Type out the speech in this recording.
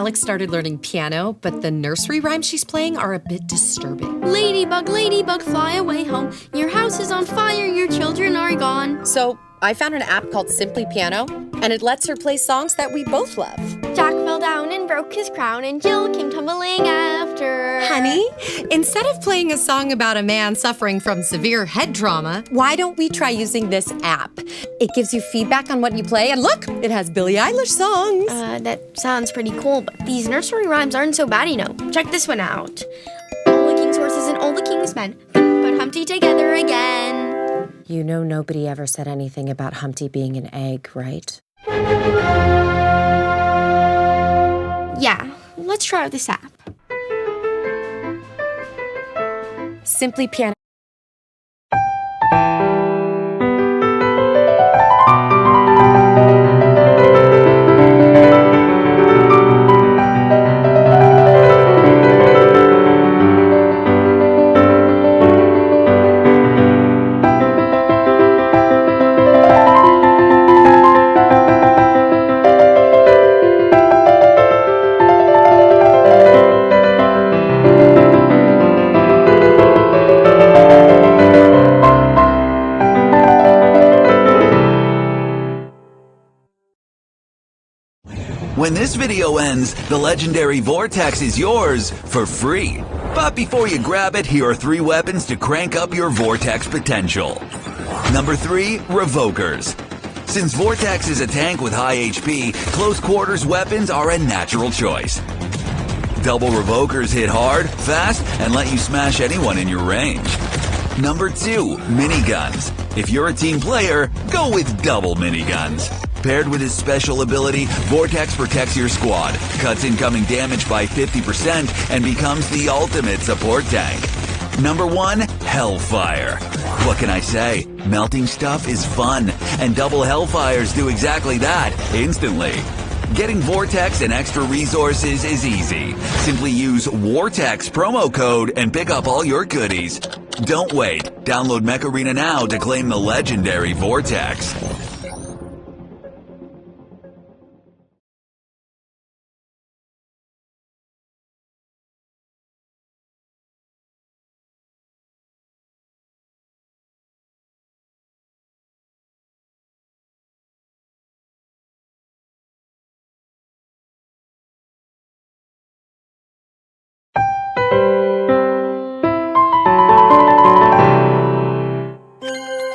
Alex started learning piano, but the nursery rhymes she's playing are a bit disturbing. Ladybug, ladybug, fly away home. Your house is on fire, your children are gone. So I found an app called Simply Piano, and it lets her play songs that we both love. Jack fell down and broke his crown, and Jill came tumbling after. Honey, instead of playing a song about a man suffering from severe head trauma, why don't we try using this app? It gives you feedback on what you play, and look, it has Billie Eilish songs. That sounds pretty cool, but these nursery rhymes aren't so bad, you know. Check this one out. All the king's horses and all the king's men put Humpty together again. You know nobody ever said anything about Humpty being an egg, right? Yeah, let's try out this app. Simply Piano. When this video ends, the legendary Vortex is yours for free. But before you grab it, here are 3 weapons to crank up your Vortex potential. Number 3, Revokers. Since Vortex is a tank with high HP, close quarters weapons are a natural choice. Double Revokers hit hard, fast, and let you smash anyone in your range. Number 2, Miniguns. If you're a team player, go with double miniguns. Paired with his special ability, Vortex protects your squad, cuts incoming damage by 50%, and becomes the ultimate support tank. Number 1, Hellfire. What can I say? Melting stuff is fun, and double Hellfires do exactly that, instantly. Getting Vortex and extra resources is easy. Simply use Vortex promo code and pick up all your goodies. Don't wait. Download Mech Arena now to claim the legendary Vortex.